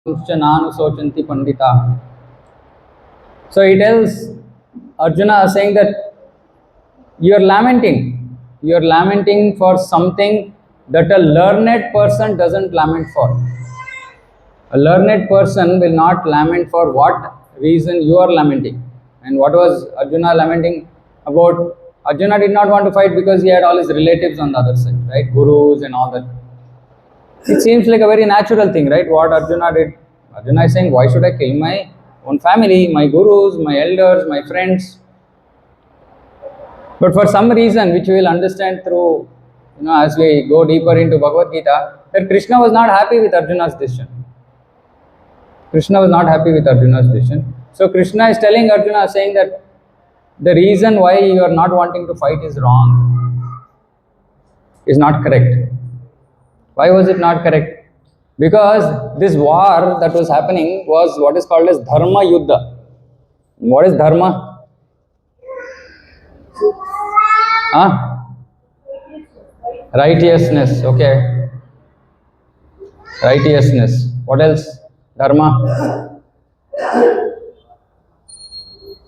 Nanusochanti Pandita. So he tells Arjuna saying that you are lamenting. You are lamenting for something that a learned person doesn't lament for. A learned person will not lament for what reason you are lamenting. And what was Arjuna lamenting about? Arjuna did not want to fight because he had all his relatives on the other side, right? Gurus and all that. It seems like a very natural thing, right? What Arjuna did. Arjuna is saying, why should I kill my own family, my gurus, my elders, my friends? But for some reason, which we will understand through, as we go deeper into Bhagavad Gita, that Krishna was not happy with Arjuna's decision. Krishna was not happy with Arjuna's decision. So Krishna is telling Arjuna, saying that the reason why you are not wanting to fight is wrong, is not correct. Why was it not correct? Because this war that was happening was what is called as Dharma Yuddha. What is Dharma? Righteousness, okay. Righteousness. What else? Dharma.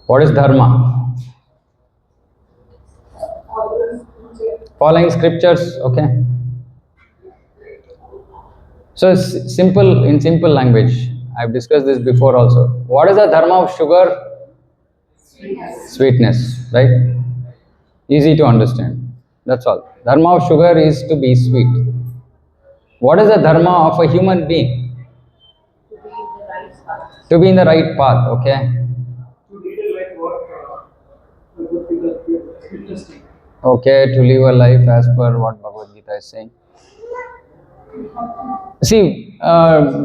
What is Dharma? Following scriptures, okay. So in simple language, I've discussed this before also. What is the dharma of sugar? Sweetness, right? Easy to understand. That's all. Dharma of sugar is to be sweet. What is the dharma of a human being? To be in the right path, okay? Okay, to live a life as per what Bhagavad Gita is saying. See,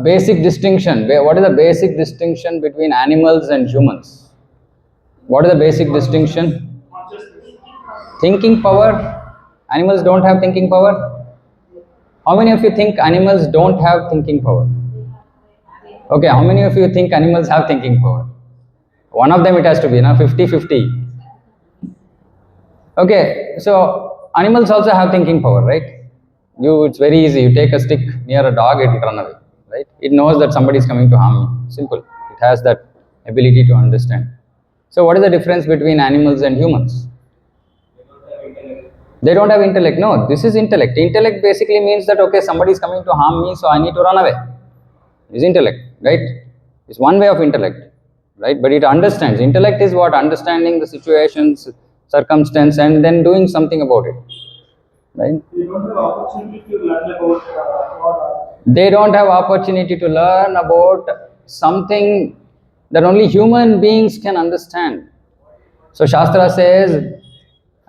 basic distinction. What is the basic distinction between animals and humans? What is the basic distinction? Thinking power. Animals don't have thinking power. How many of you think animals don't have thinking power? Okay, how many of you think animals have thinking power? One of them it has to be, 50-50. Okay, so animals also have thinking power, right? It's very easy. You take a stick near a dog, it will run away, right? It knows that somebody is coming to harm me. Simple. It has that ability to understand. So what is the difference between animals and humans? They don't have intellect. No, this is intellect. Intellect basically means that, okay, somebody is coming to harm me, so I need to run away. Is intellect, right? It's one way of intellect, right? But it understands. Intellect is what? Understanding the situations, circumstance, and then doing something about it. Right? They don't have opportunity to learn about God. They don't have opportunity to learn about something that only human beings can understand. So Shastra says,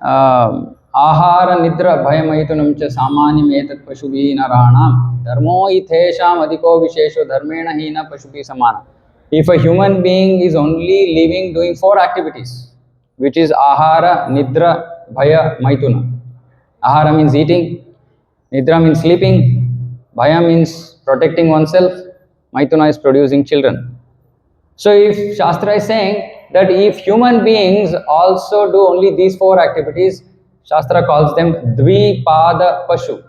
Ahara nidra bhayamaitunam cha samanyam etat pashubi naranam dharmo ithesham adhiko vishesho dharmena hina pashubi samana. If a human being is only living doing 4 activities, which is ahara, nidra, bhaya, maituna. Ahara means eating, nidra means sleeping, bhaya means protecting oneself, maituna is producing children. So if Shastra is saying that if human beings also do only these 4 activities, Shastra calls them dvipada pashu.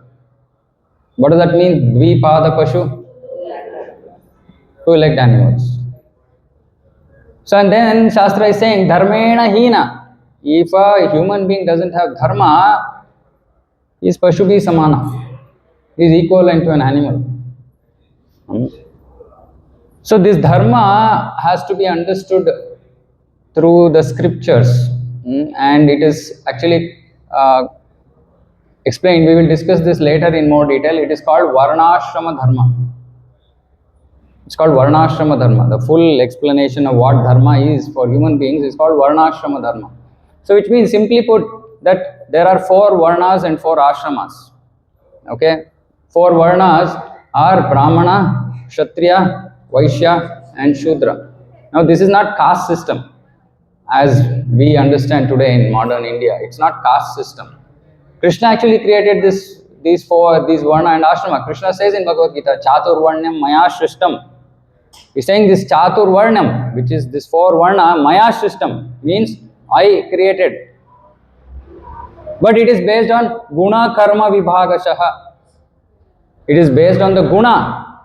What does that mean, dvipada pashu? 2-legged animals. So and then Shastra is saying dharmena hina. If a human being doesn't have dharma, is pashubi samana, is equivalent to an animal. So this dharma has to be understood through the scriptures, and it is actually explained. We will discuss this later in more detail. It is called varnashrama dharma. It's called varnashrama dharma. The full explanation of what dharma is for human beings is called varnashrama dharma. So which means, simply put, that there are 4 varnas and 4 ashramas. Okay, 4 varnas are Brahmana, Kshatriya, Vaishya and Shudra. Now this is not caste system as we understand today in modern India. It's not caste system. Krishna actually created these varna and ashrama. Krishna says in Bhagavad Gita, Chatur Varnam Maya Shrishtam. He's saying this Chatur Varnam, which is this 4 varna, Maya Shrishtam, means I created. But it is based on Guna Karma Vibhagashaha. It is based on the guna.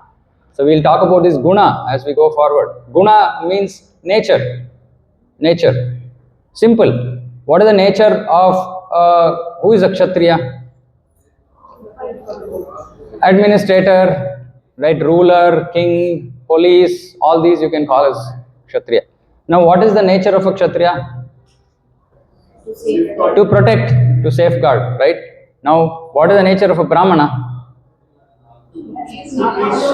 So we'll talk about this guna as we go forward. Guna means nature. Nature. Simple. What is the nature of who is a Kshatriya? Administrator, right? Ruler, king, police, all these you can call as Kshatriya. Now, what is the nature of a Kshatriya? To protect, to safeguard, right? Now, what is the nature of a Brahmana?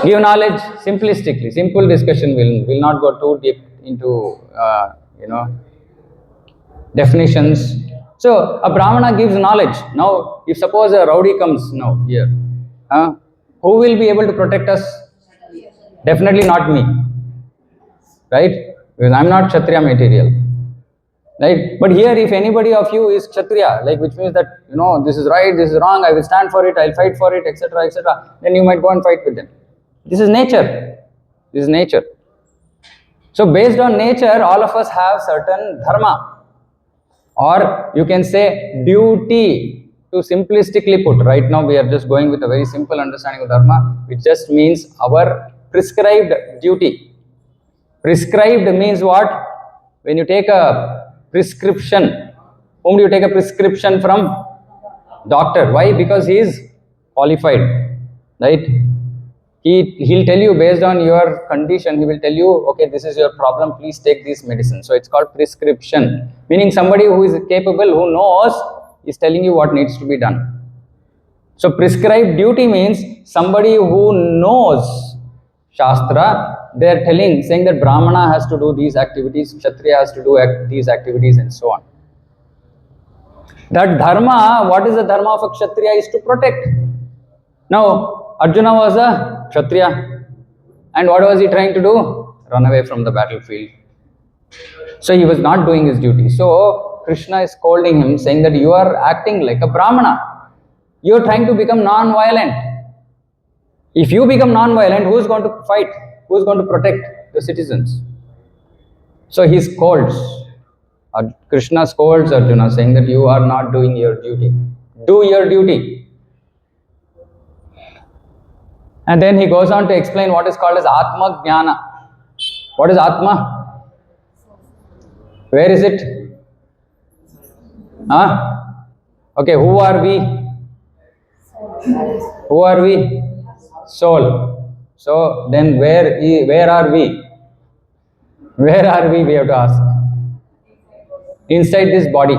Give knowledge simplistically. Simple discussion will not go too deep into definitions. So a Brahmana gives knowledge. Now, if suppose a rowdy comes now here, who will be able to protect us? Definitely not me, right? Because I'm not Kshatriya material, right? But here, if anybody of you is Kshatriya, like which means that this is right, this is wrong, I will stand for it, I'll fight for it, etc., etc., then you might go and fight with them. This is nature. This is nature. So based on nature, all of us have certain dharma, or you can say duty. To simplistically put, right now we are just going with a very simple understanding of dharma, which just means our prescribed duty. Prescribed means what? When you take a prescription, whom do you take a prescription from? Doctor. Why? Because he is qualified, right? He'll tell you based on your condition, he will tell you, okay, this is your problem, please take this medicine. So it's called prescription, meaning somebody who is capable, who knows, is telling you what needs to be done. So prescribed duty means somebody who knows Shastra, they are saying that Brahmana has to do these activities, Kshatriya has to do these activities, and so on. That dharma, what is the dharma of a Kshatriya, is to protect. Now, Arjuna was a Kshatriya, and what was he trying to do? Run away from the battlefield. So he was not doing his duty. So Krishna is scolding him, saying that you are acting like a Brahmana. You are trying to become non-violent. If you become non-violent, who is going to fight? Who is going to protect the citizens? So he scolds. Krishna scolds Arjuna, saying that you are not doing your duty. Do your duty. And then he goes on to explain what is called as Atma Jnana. What is Atma? Where is it? Okay, who are we? Who are we? Soul. So then where are we? Where are we? We have to ask. Inside this body.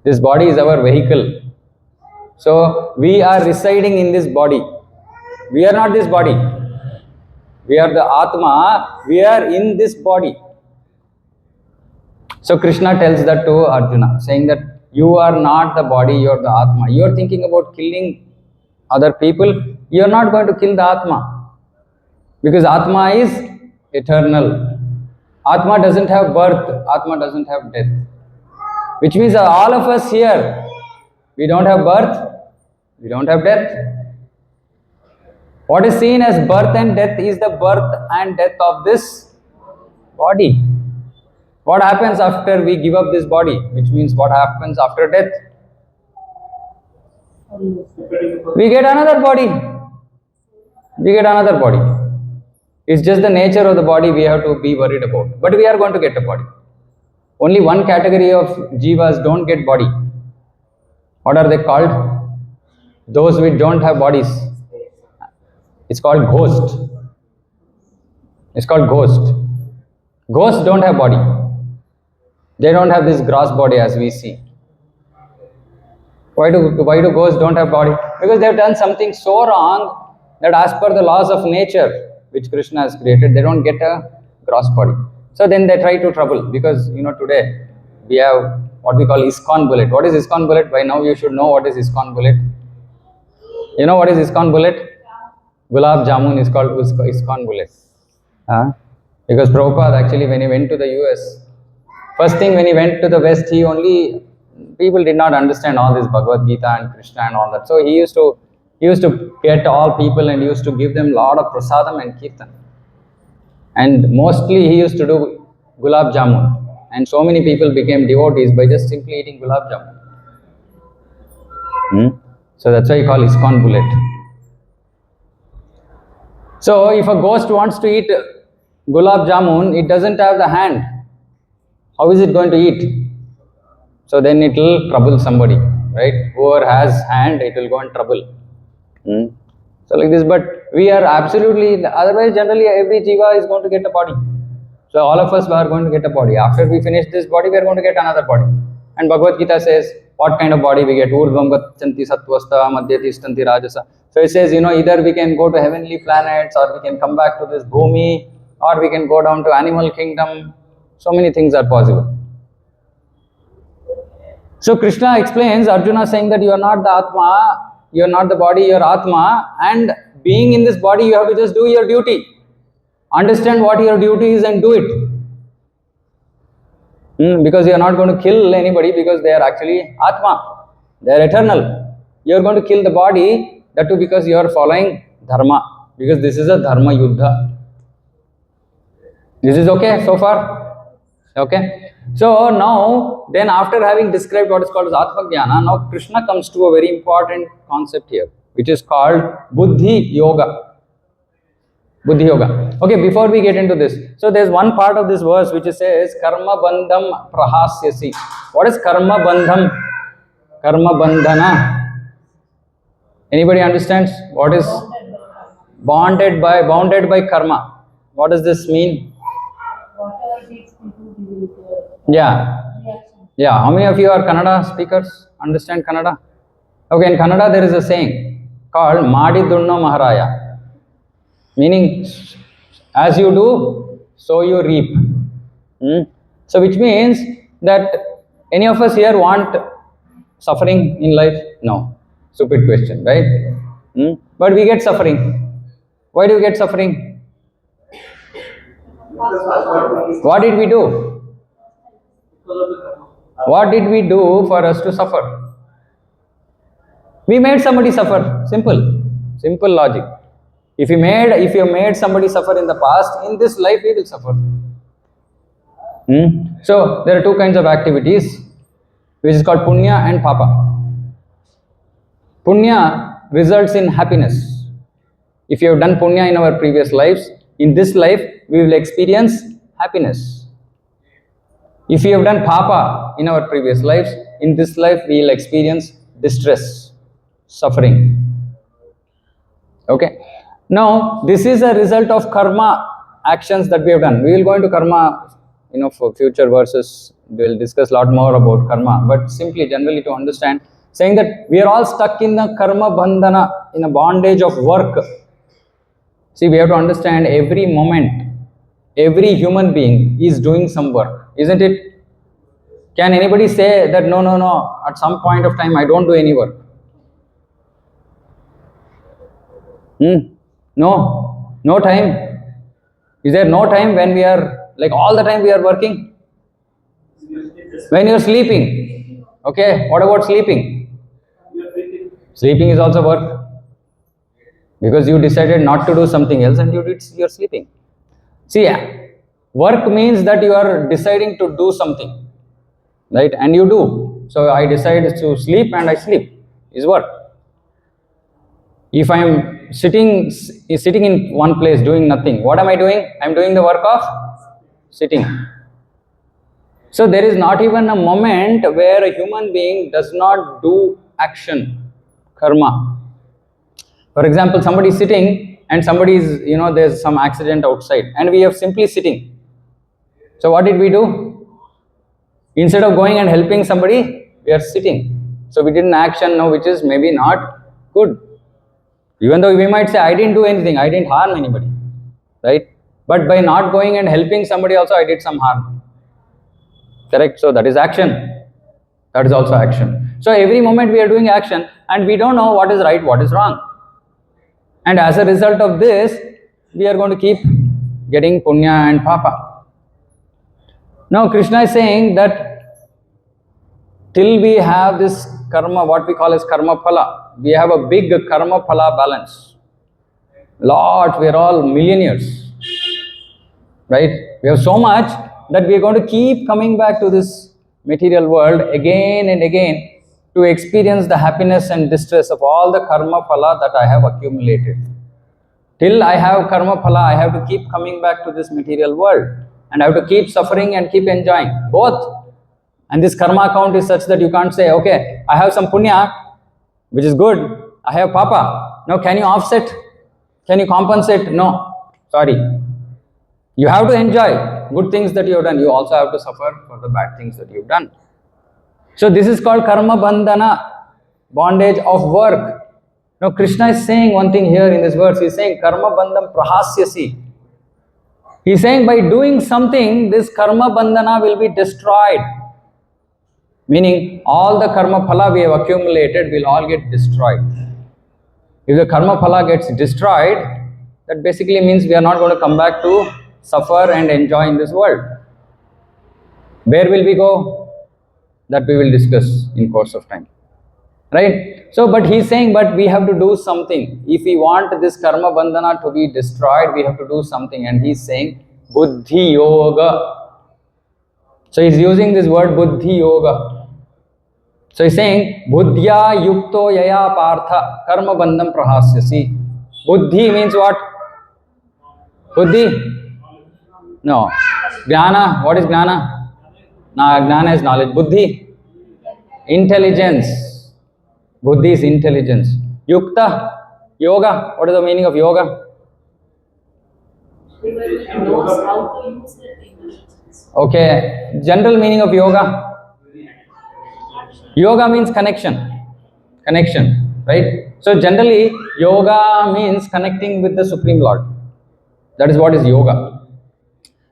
This body is our vehicle. So we are residing in this body. We are not this body. We are the Atma. We are in this body. So Krishna tells that to Arjuna, saying that you are not the body, you are the Atma. You are thinking about killing other people. You are not going to kill the Atma. Because Atma is eternal. Atma doesn't have birth. Atma doesn't have death. Which means that all of us here, we don't have birth, we don't have death. What is seen as birth and death is the birth and death of this body. What happens after we give up this body? Which means what happens after death? We get another body. We get another body. It's just the nature of the body we have to be worried about. But we are going to get a body. Only one category of jivas don't get body. What are they called? Those which don't have bodies. It's called ghost. It's called ghost. Ghosts don't have body. They don't have this gross body as we see. Why do ghosts don't have body? Because they have done something so wrong that as per the laws of nature which Krishna has created, they don't get a gross body. So then they try to trouble, because today we have what we call ISKCON bullet. What is ISKCON bullet? By now you should know what is ISKCON bullet. You know what is ISKCON bullet? Gulab Jamun is called ISKCON bullet. Because Prabhupada actually, when he went to the US, first thing when he went to the West, people did not understand all this Bhagavad Gita and Krishna and all that. So he used to get all people and used to give them a lot of prasadam and kirtan. And mostly he used to do Gulab Jamun. And so many people became devotees by just simply eating Gulab Jamun. So that's why he call ISKCON bullet. So if a ghost wants to eat gulab jamun, it doesn't have the hand. How is it going to eat? So then it will trouble somebody, right? Whoever has hand, it will go in trouble. So like this, but we are absolutely, otherwise generally every jiva is going to get a body. So all of us are going to get a body. After we finish this body, we are going to get another body. And Bhagavad Gita says, what kind of body we get? Urdhvam gachanti sattvasta, madhyati stanti rajasa. So it says, either we can go to heavenly planets, or we can come back to this bhumi, or we can go down to animal kingdom. So many things are possible. So Krishna explains, Arjuna saying that you are not the Atma, you are not the body, you are Atma, and being in this body, you have to just do your duty. Understand what your duty is and do it. Because you are not going to kill anybody, because they are actually Atma. They are eternal. You are going to kill the body, that too because you are following Dharma. Because this is a Dharma Yuddha. This is okay so far? Okay. So now, then after having described what is called as Atma Jnana, now Krishna comes to a very important concept here, which is called Buddhi Yoga. Buddhi Yoga. Okay, before we get into this, so there's one part of this verse which says Karma Bandham Prahasyasi. What is Karma Bandham? Karma Bandhana. Anybody understands what is bounded by karma? What does this mean? Yeah. How many of you are Kannada speakers? Understand Kannada? Okay, in Kannada there is a saying called Madi Dunno Maharaya. Meaning, as you do, so you reap. So which means that any of us here want suffering in life? No. Stupid question, right? But we get suffering. Why do we get suffering? What did we do? What did we do for us to suffer? We made somebody suffer. Simple logic. If you made somebody suffer in the past, in this life we will suffer. So there are two kinds of activities, which is called punya and papa. Punya results in happiness. If you have done punya in our previous lives, in this life we will experience happiness. If you have done papa in our previous lives, in this life we will experience distress, suffering. Okay. Now, this is a result of karma actions that we have done. We will go into karma, for future verses. We will discuss a lot more about karma. But simply, generally to understand, saying that we are all stuck in the karma bandhana, in a bondage of work. See, we have to understand every moment, every human being is doing some work, isn't it? Can anybody say that no, at some point of time I don't do any work? No time. Is there no time when we are, like all the time we are working? When you are sleeping. Okay, what about sleeping? Sleeping is also work. Because you decided not to do something else and you are sleeping. See, work means that you are deciding to do something, right? And you do. So I decide to sleep and I sleep, is work. If I am sitting in one place doing nothing, what am I doing? I am doing the work of sitting. So there is not even a moment where a human being does not do action, karma. For example, somebody is sitting and somebody is, there's some accident outside and we are simply sitting. So what did we do? Instead of going and helping somebody, we are sitting. So we did an action now which is maybe not good. Even though we might say, I didn't do anything, I didn't harm anybody, right? But by not going and helping somebody also, I did some harm. Correct? So that is action. That is also action. So every moment we are doing action and we don't know what is right, what is wrong. And as a result of this, we are going to keep getting punya and papa. Now Krishna is saying that till we have this karma, what we call as karma phala, we have a big karma phala balance. We are all millionaires, right? We have so much that we are going to keep coming back to this material world again and again to experience the happiness and distress of all the karma phala that I have accumulated. Till I have karma phala, I have to keep coming back to this material world. And I have to keep suffering and keep enjoying. Both. And this karma account is such that you can't say, okay, I have some punya, which is good. I have papa. Now, can you offset? Can you compensate? No. Sorry. You have to enjoy good things that you have done. You also have to suffer for the bad things that you've done. So this is called karma bandhana, bondage of work. Now Krishna is saying one thing here in this verse. He is saying karma bandham prahasyasi. He is saying by doing something, this karma bandhana will be destroyed. Meaning all the karma phala we have accumulated will all get destroyed. If the karma phala gets destroyed, that basically means we are not going to come back to suffer and enjoy in this world. Where will we go? That we will discuss in course of time. Right? So, but he's saying, but we have to do something. If we want this karma bandhana to be destroyed, we have to do something. And he's saying, buddhi yoga. So, he's using this word buddhi yoga. So, he's saying, buddhya yukto yaya partha karma bandham prahasyasi. Buddhi means what? Buddhi? No. Jnana. What is jnana? Jnana is knowledge. Buddhi? Intelligence. Buddhi is intelligence. Yukta? Yoga. What is the meaning of yoga? Okay. General meaning of yoga? Yoga means connection. Connection. Right? So generally, yoga means connecting with the Supreme Lord. That is what is yoga.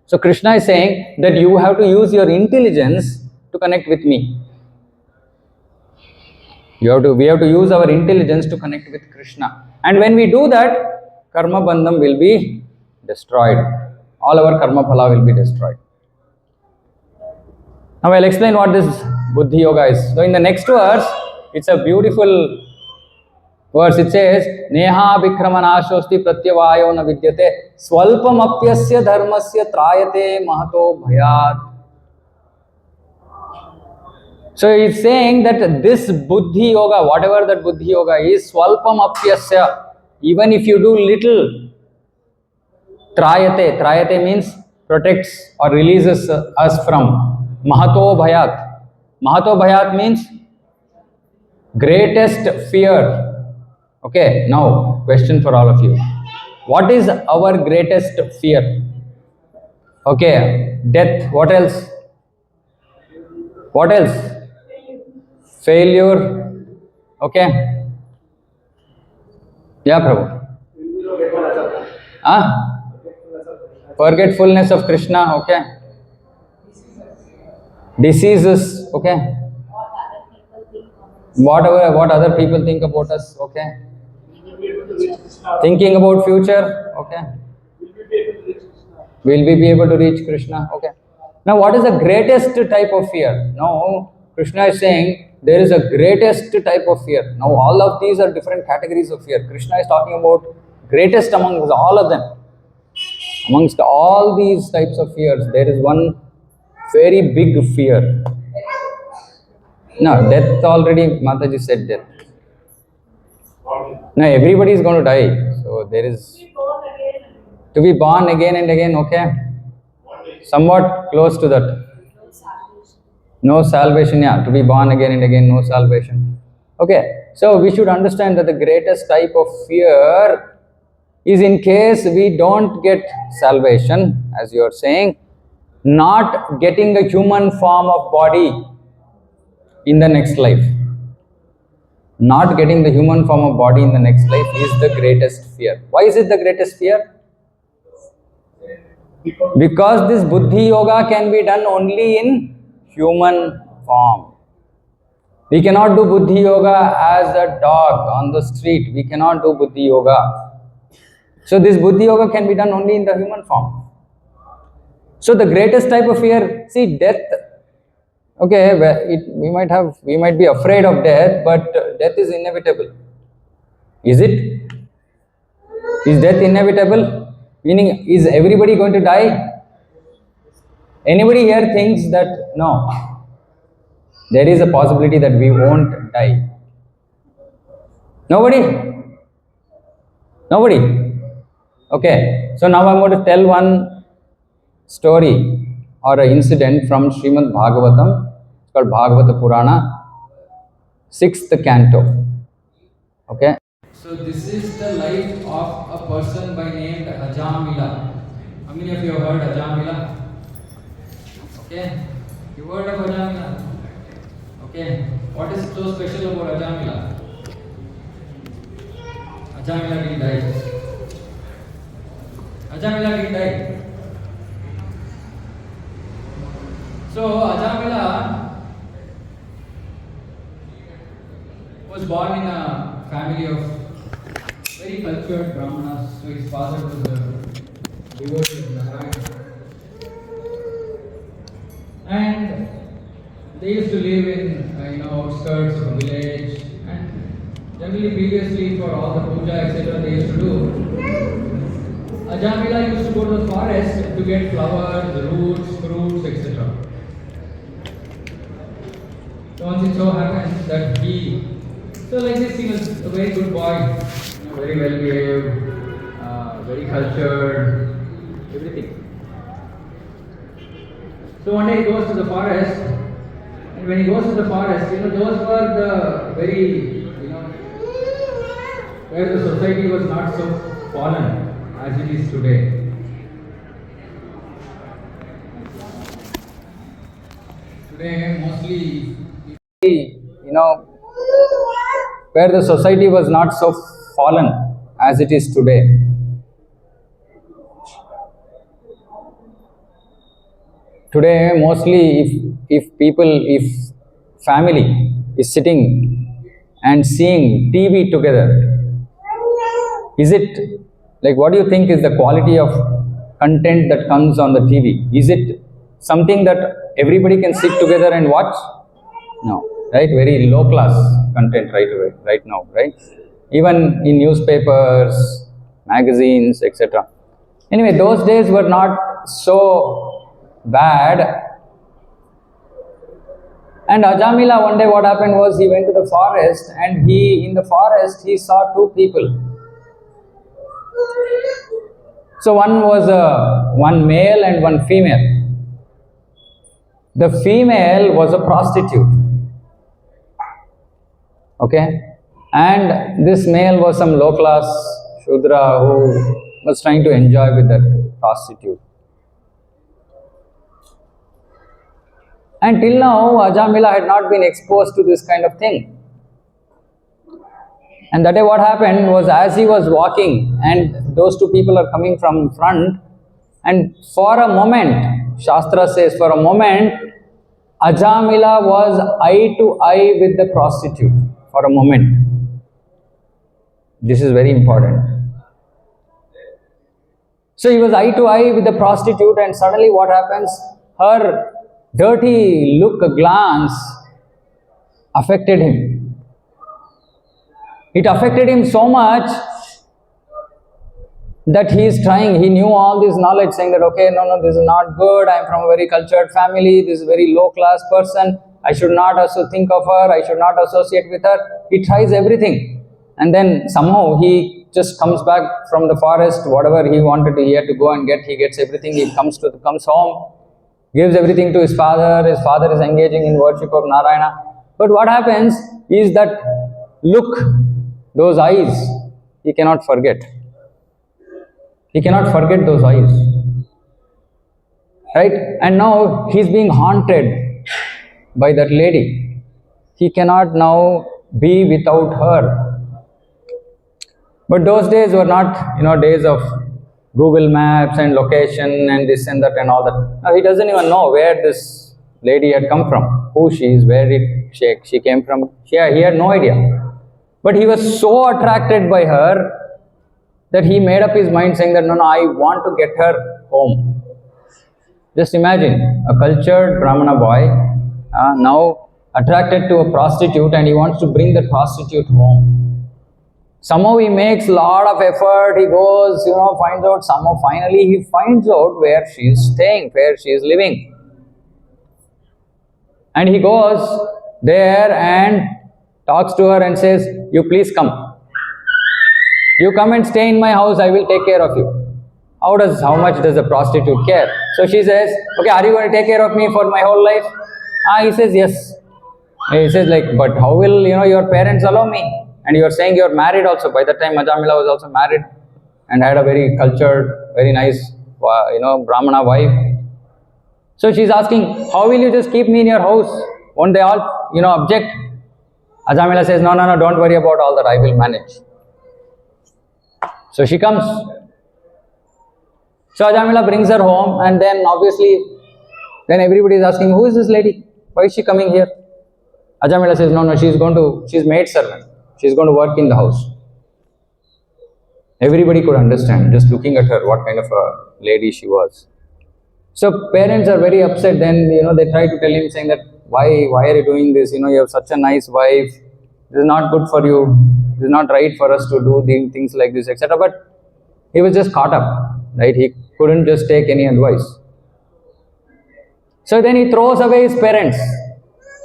So Krishna is saying that you have to use your intelligence to connect with me. We have to use our intelligence to connect with Krishna. And when we do that, karma bandham will be destroyed. All our karma phala will be destroyed. Now I'll explain what this buddhi yoga is. So in the next verse, it's a beautiful verse. It says, Neha vikramanashosti pratyavayo na vidyate swalpam apyasya dharmasya trayate mahato bhayat. So he's saying that this buddhi yoga, whatever that buddhi yoga is, swalpam apyasya, even if you do little, trayate means protects or releases us from mahato bhayat. Mahato bhayat means greatest fear. Okay, now question for all of you. What is our greatest fear? Okay, death. What else? What else? Failure. Okay. Yeah, Prabhu. Forgetfulness of Krishna. Okay. Diseases. Okay. What other people think about us. Okay. Thinking about future. Okay. Will we be able to reach Krishna? Okay. Now, what is the greatest type of fear? Now, Krishna is saying there is a greatest type of fear. Now, all of these are different categories of fear. Krishna is talking about greatest amongst all of them. Amongst all these types of fears, there is one very big fear. No, death already, Mataji said death. Now, everybody is going to die. So, there is to be born again and again, okay? Somewhat close to that. No salvation, yeah. To be born again and again, no salvation. Okay, so we should understand that the greatest type of fear is in case we don't get salvation, as you are saying, not getting a human form of body in the next life. Not getting the human form of body in the next life is the greatest fear. Why is it the greatest fear? Because this buddhi yoga can be done only in human form. We cannot do buddhi yoga as a dog on the street. We cannot do buddhi yoga. So this buddhi yoga can be done only in the human form. So the greatest type of fear, see, death. Okay, we might be afraid of death, but death is inevitable. Is it? Is death inevitable? Meaning, is everybody going to die? Anybody here thinks that no, there is a possibility that we won't die? Nobody? Nobody? Okay, so now I'm going to tell one story or an incident from Srimad Bhagavatam. It's called Bhagavata Purana, 6th canto. Okay. So this is the life of a person by named Ajamila. How many of you have heard Ajamila? Okay. You heard of Ajamila? Okay. What is so special about Ajamila? Ajamila didn't die. Ajamila didn't die. So Ajamila was born in a family of very cultured Brahmanas. So his father was a devotee of Nagar. And they used to live in outskirts of a village. And generally, previously, for all the puja, etc., they used to do. Ajamila used to go to the forest to get flowers, roots, fruits, etc. So once it so happens that he was a very good boy, very well behaved, very cultured, everything. So one day he goes to the forest, and when he goes to the forest, those were the very, where the society was not so fallen as it is today. Today, mostly, where the society was not so fallen as it is today. Today, mostly, if family is sitting and seeing TV together, is it like, what do you think is the quality of content that comes on the TV? Is it something that everybody can sit together and watch? No, right? Very low class content right now, right? Even in newspapers, magazines, etc. Anyway, those days were not so bad. And Ajamila, one day what happened was, he went to the forest, and in the forest he saw two people. So one was one male and one female. The female was a prostitute. Okay, and this male was some low class Shudra who was trying to enjoy with that prostitute. And till now, Ajamila had not been exposed to this kind of thing. And that day what happened was, as he was walking, and those two people are coming from front, and for a moment, Shastra says, for a moment, Ajamila was eye to eye with the prostitute. For a moment. This is very important. So he was eye to eye with the prostitute, and suddenly what happens? Her dirty glance affected him. It affected him so much that he knew all this knowledge, saying that, okay, no, this is not good, I am from a very cultured family, this is a very low class person, I should not also think of her, I should not associate with her. He tries everything, and then somehow he just comes back from the forest, whatever he wanted to, he had to go and get, he gets everything, he comes home, gives everything to his father is engaging in worship of Narayana. But what happens is that look, those eyes, he cannot forget. He cannot forget those eyes. Right? And now he's being haunted by that lady. He cannot now be without her. But those days were not, days of Google Maps and location and this and that and all that. Now he doesn't even know where this lady had come from, who she is, where did she came from. He had no idea. But he was so attracted by her that he made up his mind, saying that, no, I want to get her home. Just imagine, a cultured Brahmana boy, now attracted to a prostitute, and he wants to bring the prostitute home. Somehow he makes a lot of effort, he goes, finds out, finally he finds out where she is staying, where she is living. And he goes there and talks to her and says, you please come. You come and stay in my house, I will take care of you. How much does the prostitute care? So she says, okay, are you going to take care of me for my whole life? He says, yes. He says, like, but how will, your parents allow me? And you're saying you're married also. By that time, Ajamila was also married and had a very cultured, very nice, Brahmana wife. So she's asking, how will you just keep me in your house? Won't they all, object? Ajamila says, no, don't worry about all that, I will manage. So she comes. So Ajamila brings her home, and then obviously, then everybody is asking, who is this lady? Why is she coming here? Ajamila says, no, she's maid servant. She's going to work in the house. Everybody could understand, just looking at her, what kind of a lady she was. So parents are very upset. Then, they try to tell him, saying that, why are you doing this? You have such a nice wife. This is not good for you. This is not right for us to do things like this, etc. But he was just caught up, right? He couldn't just take any advice. So then he throws away his parents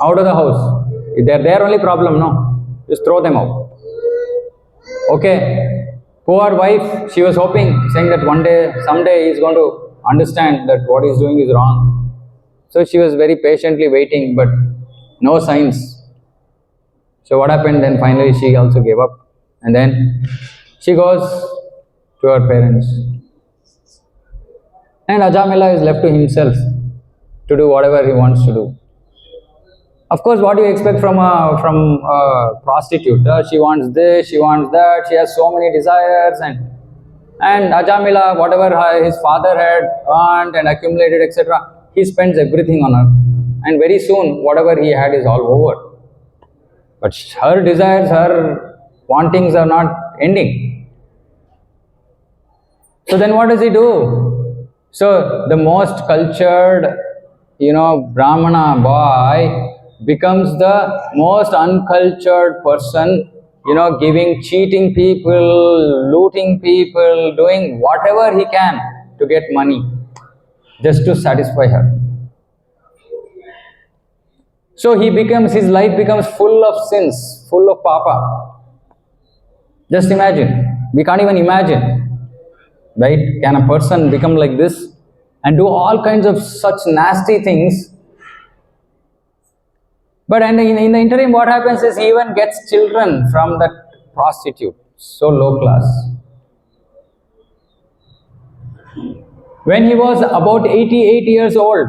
out of the house. They're their only problem, no? Just throw them out. Okay. Poor wife, she was hoping, saying that someday he's going to understand that what he's doing is wrong. So she was very patiently waiting, but no signs. So what happened then? Finally she also gave up. And then she goes to her parents. And Ajamila is left to himself to do whatever he wants to do. Of course, what do you expect from a prostitute? She wants this, she wants that, she has so many desires, and Ajamila, whatever his father had earned and accumulated, etc., he spends everything on her. And very soon, whatever he had is all over. But her desires, her wantings are not ending. So then what does he do? So the most cultured, Brahmana boy becomes the most uncultured person, cheating people, looting people, doing whatever he can to get money, just to satisfy her. So his life becomes full of sins, full of papa. Just imagine, we can't even imagine, right? Can a person become like this and do all kinds of such nasty things? But in the interim, what happens is he even gets children from that prostitute, so low class. When he was about 88 years old,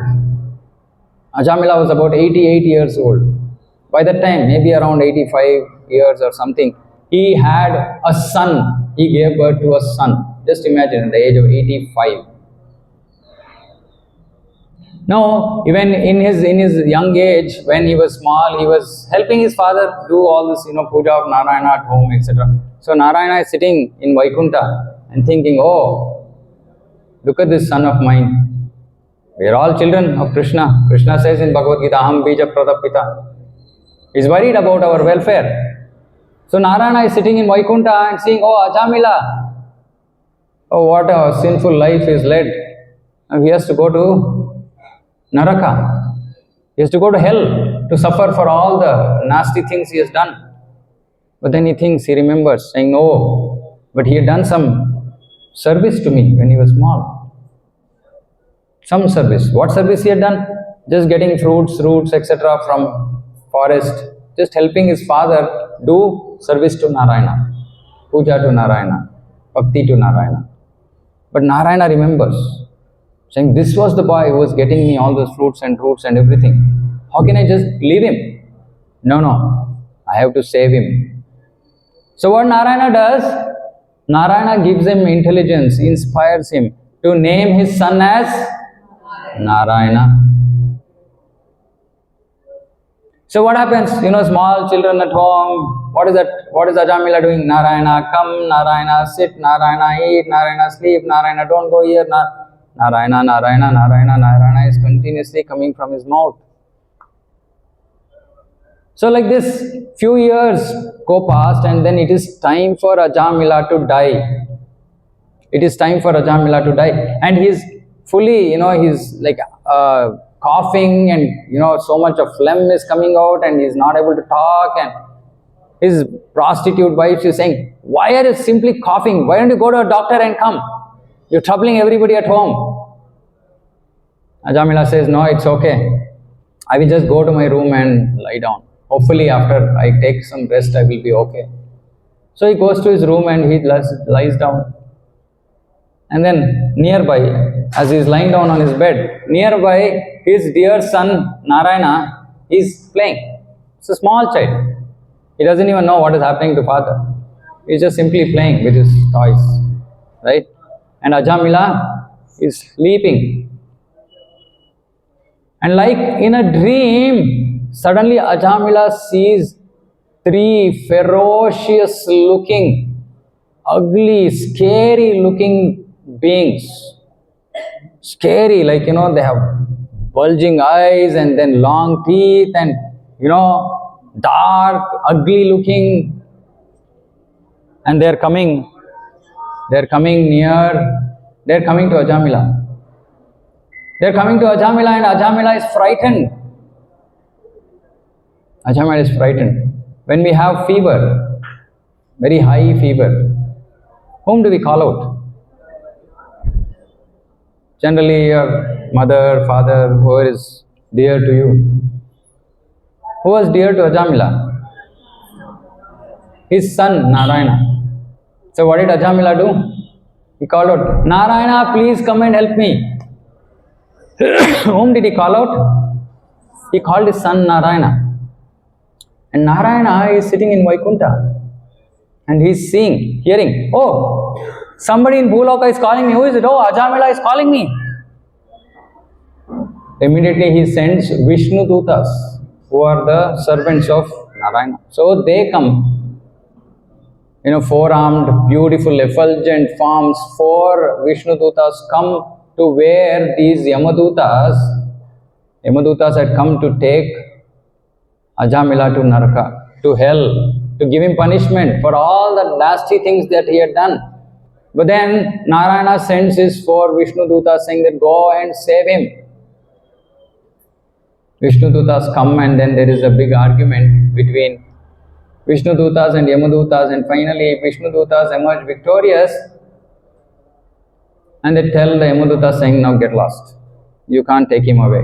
Ajamila was about 88 years old. By that time, maybe around 85 years or something, he had a son. He gave birth to a son. Just imagine, at the age of 85. Now, even in his young age, when he was small, he was helping his father do all this, puja of Narayana at home, etc. So Narayana is sitting in Vaikuntha and thinking, oh, look at this son of mine. We are all children of Krishna. Krishna says in Bhagavad Gita, Aham bija pradapita. He's worried about our welfare. So Narayana is sitting in Vaikuntha and saying, oh, Ajamila, oh, what a sinful life is led. And he has to go to Naraka. He has to go to hell to suffer for all the nasty things he has done. But then he remembers, saying, no, but he had done some service to me when he was small. Some service. What service he had done? Just getting fruits, roots, etc. from forest. Just helping his father do service to Narayana. Puja to Narayana. Bhakti to Narayana. But Narayana remembers, saying, this was the boy who was getting me all those fruits and roots and everything. How can I just leave him? No, I have to save him. So what Narayana does, Narayana gives him intelligence, inspires him to name his son as Narayana. So what happens? Small children at home, what is that? What is Ajamila doing? Narayana, come, Narayana, sit, Narayana, eat, Narayana, sleep, Narayana, don't go here, Narayana, Narayana, Narayana, Narayana is continuously coming from his mouth. So like this, few years go past, and then it is time for Ajamila to die. It is time for Ajamila to die. And he's fully, he's like coughing, and so much of phlegm is coming out, and he's not able to talk, and his prostitute wife is saying, why are you simply coughing? Why don't you go to a doctor and come? You're troubling everybody at home. Ajamila says, no, it's okay. I will just go to my room and lie down. Hopefully after I take some rest, I will be okay. So he goes to his room and he lies down. And then nearby, as he is lying down on his bed, nearby his dear son Narayana is playing. It's a small child. He doesn't even know what is happening to father. He's just simply playing with his toys. Right? And Ajamila is sleeping. And like in a dream, suddenly Ajamila sees 3 ferocious looking, ugly, scary looking beings. Scary, like they have bulging eyes and then long teeth and dark, ugly looking. And they're coming near, they're coming to Ajamila. They're coming to Ajamila and Ajamila is frightened. Ajamila is frightened. When we have fever, very high fever, whom do we call out? Generally your mother, father, whoever is dear to you. Who was dear to Ajamila? His son Narayana. So what did Ajamila do? He called out, Narayana, please come and help me. Whom did he call out? He called his son Narayana. And Narayana is sitting in Vaikuntha. And he is hearing, oh, somebody in Bhuloka is calling me. Who is it? Oh, Ajamila is calling me. Immediately he sends Vishnu Dutas, who are the servants of Narayana. So they come. 4-armed, beautiful, effulgent forms, 4 Vishnu Dutas come to where these Yamadutas had come to take Ajamila to Naraka, to hell, to give him punishment for all the nasty things that he had done. But then Narayana sends his 4 Vishnu Dutas saying that go and save him. Vishnu Dutas come and then there is a big argument between Vishnu Dutas and Yamadutas, and finally Vishnu Dutas emerge victorious and they tell the Yamadutas saying, now get lost. You can't take him away.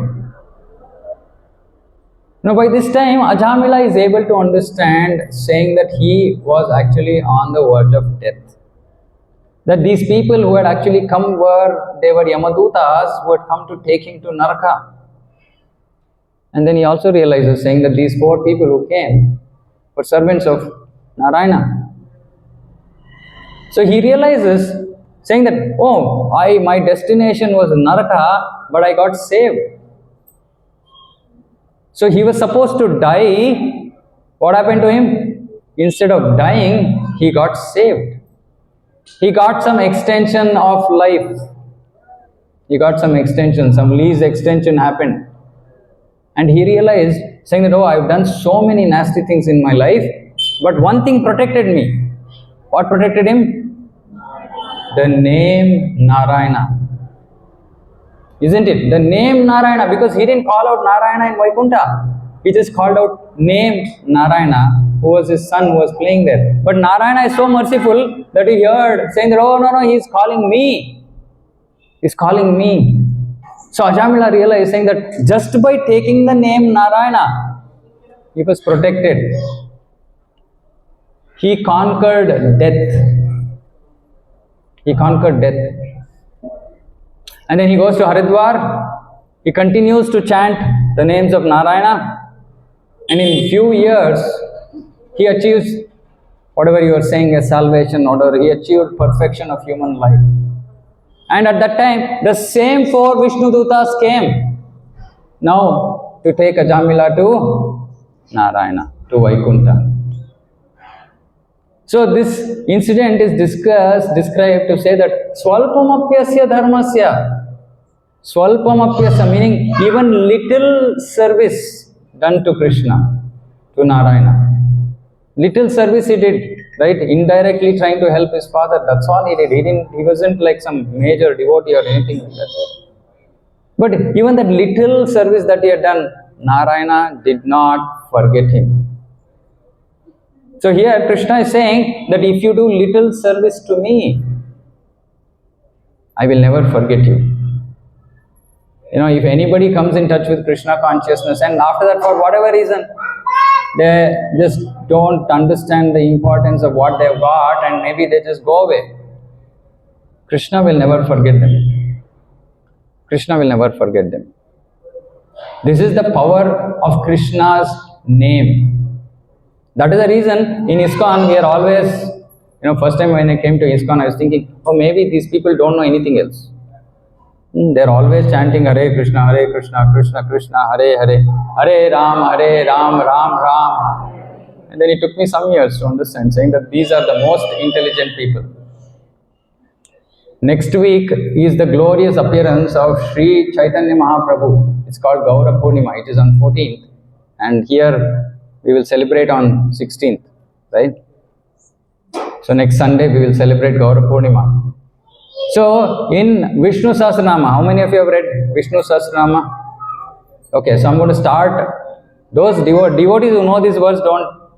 Now by this time Ajamila is able to understand, saying that he was actually on the verge of death. That these people who had actually come they were Yamadutas who had come to take him to Naraka. And then he also realizes, saying that these 4 people who came were servants of Narayana. So he realizes, saying that, oh, my destination was Naraka, but I got saved. So he was supposed to die. What happened to him? Instead of dying, he got saved. He got some extension of life. He got some extension, some lease extension happened. And he realized, saying that, oh, I've done so many nasty things in my life, but one thing protected me. What protected him? The name Narayana. Isn't it? The name Narayana, because he didn't call out Narayana in Vaikuntha. He just called out name Narayana, who was his son who was playing there. But Narayana is so merciful that he heard, saying that, oh, no, he is calling me. He is calling me. So Ajamila realized, saying that just by taking the name Narayana, he was protected. He conquered death. He conquered death. And then he goes to Haridwar. He continues to chant the names of Narayana. And in few years, he achieves whatever you are saying as salvation order. He achieved perfection of human life. And at that time, the same 4 Vishnu Dutas came now to take Ajamila to Narayana, to Vaikuntha. So this incident is described to say that Swalpamapyasya dharmasya. Swalpamapyasya meaning even little service done to Krishna, to Narayana. Little service he did, right? Indirectly trying to help his father. That's all he did. He wasn't like some major devotee or anything like that. But even that little service that he had done, Narayana did not forget him. So here Krishna is saying that if you do little service to me, I will never forget you. If anybody comes in touch with Krishna consciousness and after that, for whatever reason, they just don't understand the importance of what they've got and maybe they just go away, Krishna will never forget them. Krishna will never forget them. This is the power of Krishna's name. That is the reason in ISKCON we are always, first time when I came to ISKCON, I was thinking, oh, maybe these people don't know anything else. They're always chanting Hare Krishna, Krishna Krishna, Hare Hare, Hare Ram, Ram Ram. And then it took me some years to understand, saying that these are the most intelligent people. Next week is the glorious appearance of Sri Chaitanya Mahaprabhu. It's called Gaura Purnima. It is on 14th. And here we will celebrate on 16th, right? So next Sunday we will celebrate Gaura Purnima. So in Vishnu Sahasranama, how many of you have read Vishnu Sahasranama? Okay, so I'm going to start. Those devotees who know these words don't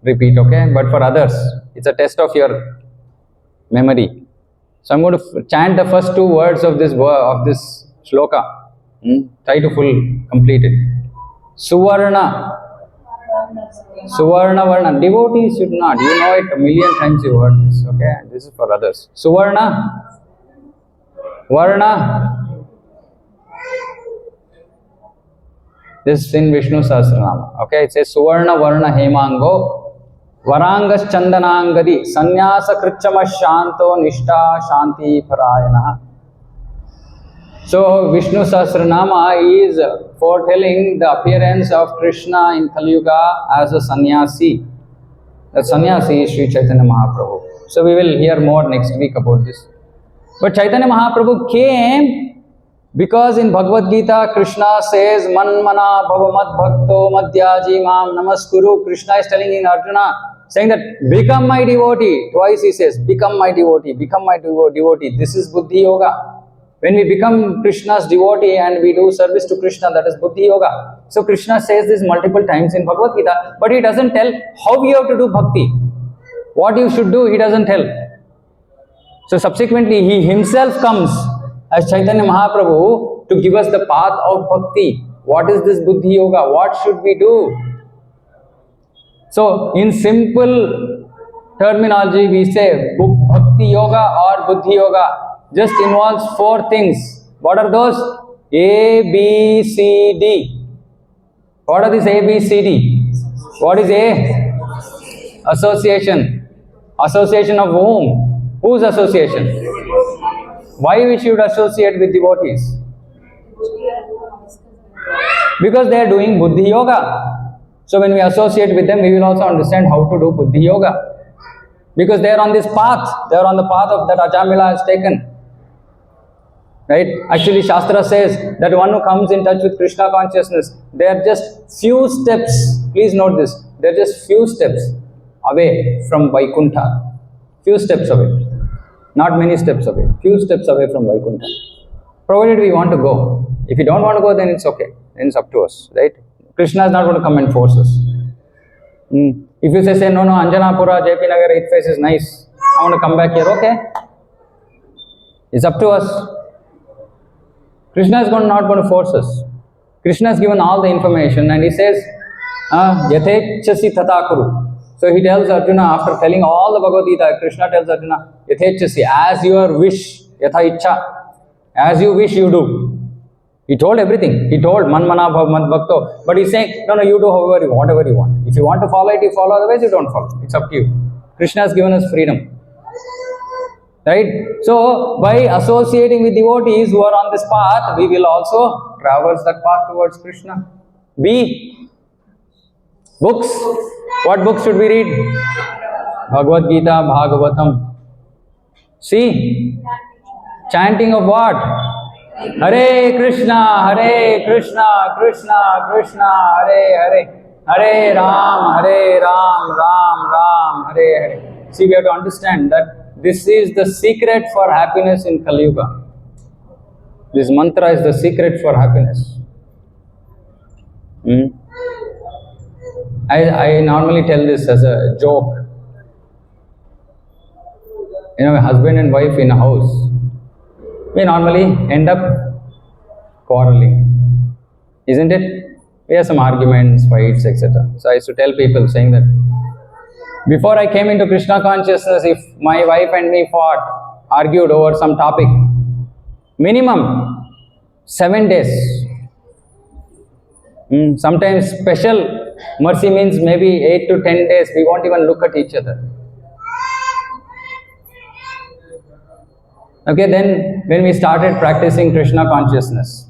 repeat, okay? But for others, it's a test of your memory. So I'm going to chant the first two words of this shloka. Try to complete it. Suvarna. Suvarna Varna. Devotees should not. You know it a million times you heard this, okay? This is for others. Suvarna. Varna. This is in Vishnu Sahasranama. Okay, it says Suvarna Varna Hemango Varangas Chandanangadi Sannyasa Krichama Shanto Nishta Shanti Parayana. So Vishnu Sahasranama is foretelling the appearance of Krishna in Kali Yuga as a sannyasi. The sannyasi is Sri Chaitanya Mahaprabhu. So we will hear more next week about this. But Chaitanya Mahaprabhu came because in Bhagavad Gita, Krishna says, Manmana Bhavamad Bhakto Madhyaji Mam Namaskuru. Krishna is telling in Arjuna, saying that, become my devotee. Twice he says, become my devotee, become my devotee. This is Buddhi Yoga. When we become Krishna's devotee and we do service to Krishna, that is Buddhi Yoga. So Krishna says this multiple times in Bhagavad Gita, but he doesn't tell how we have to do bhakti. What you should do, he doesn't tell. So subsequently, he himself comes as Chaitanya Mahaprabhu to give us the path of bhakti. What is this Buddhi Yoga? What should we do? So in simple terminology, we say Bhakti Yoga or Buddhi Yoga just involves four things. What are those? A, B, C, D. What are these A, B, C, D? What is A? Association. Association of whom? Whose association? Why we should associate with devotees? Because they are doing Buddhi Yoga. So when we associate with them, we will also understand how to do Buddhi Yoga. Because they are on this path. They are on the path of that Ajamila has taken. Right? Actually, Shastra says that one who comes in touch with Krishna consciousness, they are just few steps. Please note this. They are just few steps away from Vaikuntha. Few steps away. Not many steps away. Few steps away from Vaikuntha. Provided we want to go. If you don't want to go, then it's okay. Then it's up to us. Right? Krishna is not going to come and force us. If you say, no, Anjanapura, JP Nagar, 8th phase is nice. I want to come back here. Okay. It's up to us. Krishna is not going to force us. Krishna has given all the information and he says, Yathechasi Tata Kuru. So he tells Arjuna, after telling all the Bhagavad Gita, Krishna tells Arjuna, Yathechasi, as your wish, Yatha Ichha, as you wish, you do. He told everything. He told Manmana Bhav Bhakto. But he's saying, no, you do whatever you want. If you want to follow it, you follow. Otherwise, you don't follow. It's up to you. Krishna has given us freedom. Right? So, by associating with devotees who are on this path, we will also traverse that path towards Krishna. B. Books. What books should we read? Bhagavad Gita, Bhagavatam. C. Chanting of what? Hare Krishna, Krishna Krishna, Hare Hare. Hare Ram, Ram Ram, Hare Hare. See, we have to understand that this is the secret for happiness in Kali Yuga. This mantra is the secret for happiness. I normally tell this as a joke. A husband and wife in a house. we normally end up quarreling, isn't it? We have some arguments, fights, etc. So I used to tell people saying that before I came into Krishna consciousness, if my wife and me fought, argued over some topic, minimum 7 days. Sometimes special mercy means maybe 8 to 10 days. We won't even look at each other. Okay, then when we started practicing Krishna consciousness,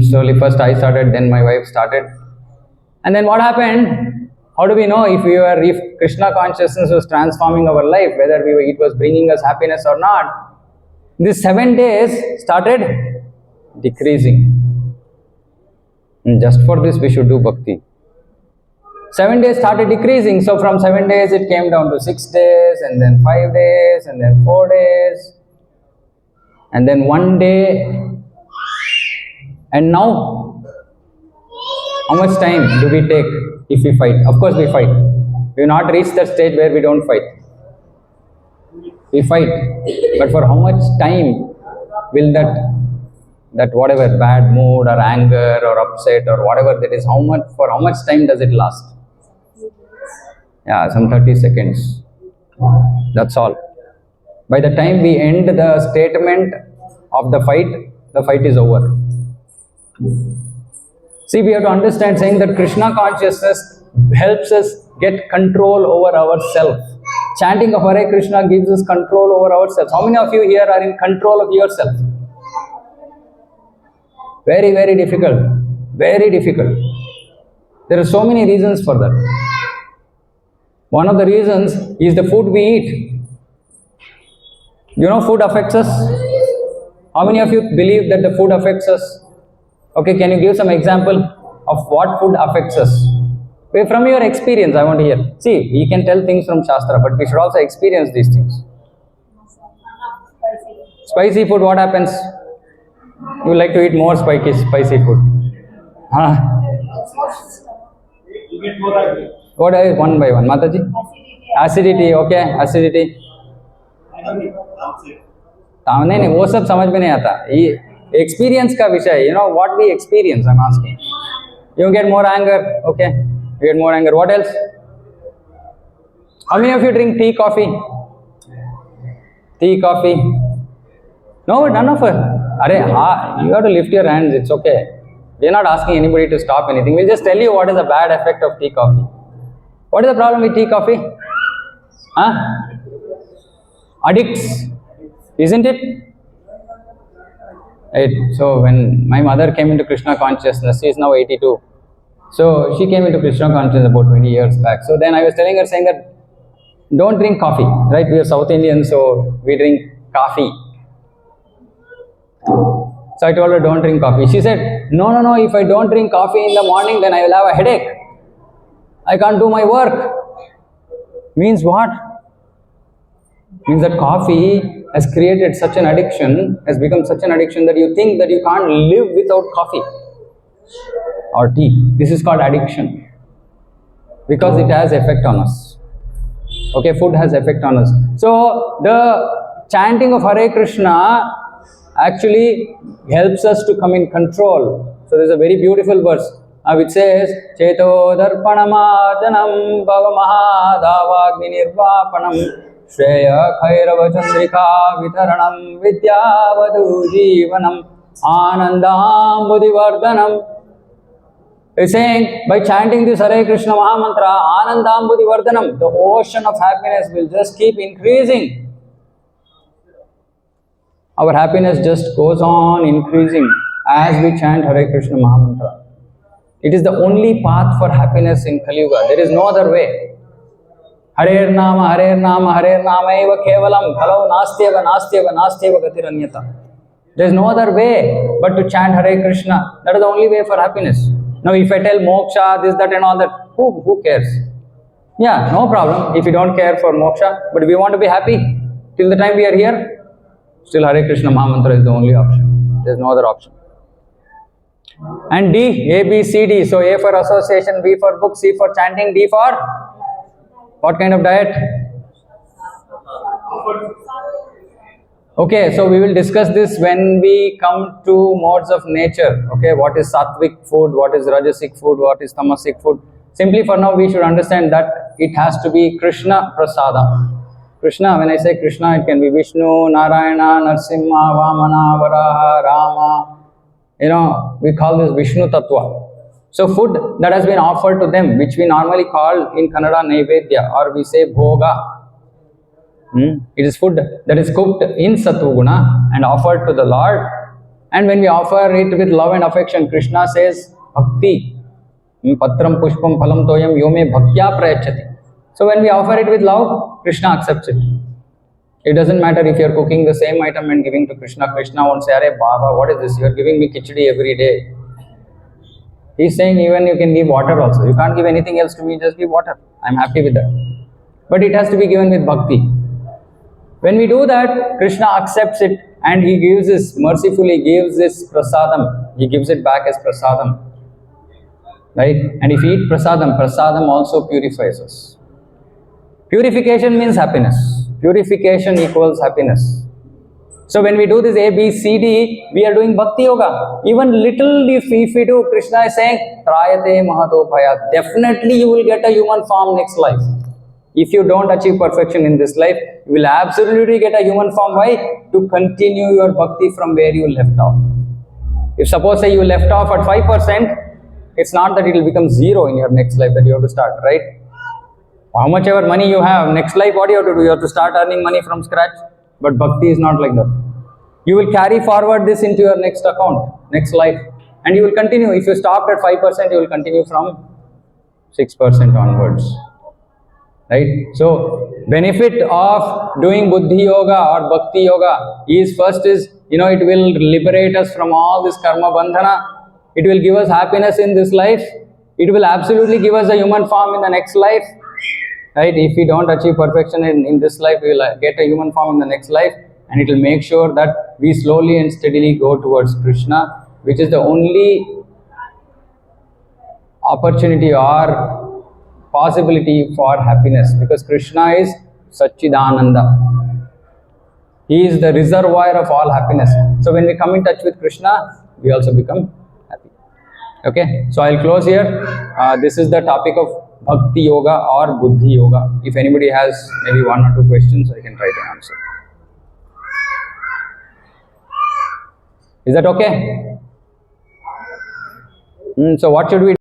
slowly first I started, then my wife started. And then what happened? How do we know if Krishna consciousness was transforming our life, whether it was bringing us happiness or not? These 7 days started decreasing. And just for this we should do bhakti. 7 days started decreasing. So from 7 days it came down to 6 days, and then 5 days, and then 4 days, and then 1 day. And now, how much time do we take if we fight? Of course we fight. We have not reached that stage where we don't fight. We fight. But for how much time will that whatever bad mood or anger or upset or whatever that is, for how much time does it last? Yeah, some 30 seconds. That's all. By the time we end the statement of the fight is over. See, we have to understand saying that Krishna consciousness helps us get control over ourselves. Chanting of Hare Krishna gives us control over ourselves. How many of you here are in control of yourself? Very, very difficult. Very difficult. There are so many reasons for that. One of the reasons is the food we eat. You know, food affects us. How many of you believe that the food affects us? Okay, can you give some example of what food affects us? From your experience, I want to hear. See, we can tell things from Shastra, but we should also experience these things. Spicy food, what happens? You like to eat more spicy food. What is one by one? Mataji? Acidity, okay, acidity. नहीं वो सब समझ में नहीं आता. ये experience का विषय, you know what we experience, I'm asking. You get more anger, okay, you get more anger. What else? How many of you drink tea, coffee? Tea, coffee? No, none of us. You have to lift your hands, it's okay. We're not asking anybody to stop anything. We'll just tell you what is the bad effect of tea, coffee. What is the problem with tea, coffee? Addicts, isn't it? Right. So when my mother came into Krishna consciousness, she is now 82. So she came into Krishna consciousness about 20 years back. So then I was telling her, saying that don't drink coffee, right? We are South Indians, so we drink coffee. So I told her, don't drink coffee. She said, no, if I don't drink coffee in the morning, then I will have a headache. I can't do my work. Means what? Means that coffee has created such an addiction, has become such an addiction that you think that you can't live without coffee or tea. This is called addiction because it has effect on us. Okay, food has effect on us. So the chanting of Hare Krishna actually helps us to come in control. So there's a very beautiful verse which says, Cheto darpanamajanam bhavamahadavagni nirvapanam Shreya Khairava Chandrika Vitharanam Vidyavadu Jivanam Anandam Buddhivardhanam. He's saying, by chanting this Hare Krishna Mahamantra, Anandam Buddhivardhanam, the ocean of happiness will just keep increasing. Our happiness just goes on increasing as we chant Hare Krishna Mahamantra. It is the only path for happiness in Kali Yuga. There is no other way. Hare Nama eva kevalam khalau nastyeva gatiranyata. There is no other way but to chant Hare Krishna. That is the only way for happiness. Now if I tell moksha, this, that and all that, who cares? Yeah, no problem if you don't care for moksha, but we want to be happy till the time we are here. Still Hare Krishna Mahamantra is the only option. There is no other option. And D, A, B, C, D. So A for association, B for book, C for chanting, D for what kind of diet? Okay, so we will discuss this when we come to modes of nature. Okay, what is sattvic food, what is rajasic food, what is tamasic food. Simply for now, we should understand that it has to be Krishna prasada. Krishna, when I say Krishna, it can be Vishnu, Narayana, Narsimha, Vamana, Varaha, Rama. We call this Vishnu Tattva. So food that has been offered to them, which we normally call in Kannada Naivedya, or we say Bhoga. It is food that is cooked in Sattva and offered to the Lord. And when we offer it with love and affection, Krishna says, Bhakti. Patram pushpam phalam toyam yome bhaktya prayachati. So when we offer it with love, Krishna accepts it. It doesn't matter if you are cooking the same item and giving to Krishna. Krishna won't say, Arey Baba, what is this? You are giving me khichdi every day. He is saying even you can give water also. You can't give anything else to me, just give water. I am happy with that. But it has to be given with bhakti. When we do that, Krishna accepts it and he gives this, mercifully gives this prasadam. He gives it back as prasadam. Right? And if we eat prasadam, prasadam also purifies us. Purification means happiness. Purification equals happiness. So when we do this A, B, C, D, we are doing bhakti yoga. Even little if we do, Krishna is saying, Trayate mahato bhaya. Definitely you will get a human form next life. If you don't achieve perfection in this life, you will absolutely get a human form. Why? To continue your bhakti from where you left off. If suppose say you left off at 5%, it's not that it will become 0 in your next life that you have to start, right? How much ever money you have, next life what do you have to do? You have to start earning money from scratch. But bhakti is not like that. You will carry forward this into your next account, next life. And you will continue. If you stopped at 5%, you will continue from 6% onwards. Right? So, benefit of doing Buddhi Yoga or Bhakti Yoga is first is, it will liberate us from all this karma bandhana. It will give us happiness in this life. It will absolutely give us a human form in the next life. Right? If we don't achieve perfection in this life, we will get a human form in the next life. And it will make sure that we slowly and steadily go towards Krishna, which is the only opportunity or possibility for happiness, because Krishna is Satchidananda. He is the reservoir of all happiness. So when we come in touch with Krishna, we also become happy. Okay, so I'll close here. This is the topic of Bhakti Yoga or Buddhi Yoga. If anybody has maybe 1 or 2 questions, I can try to answer. Is that okay? So what should we do?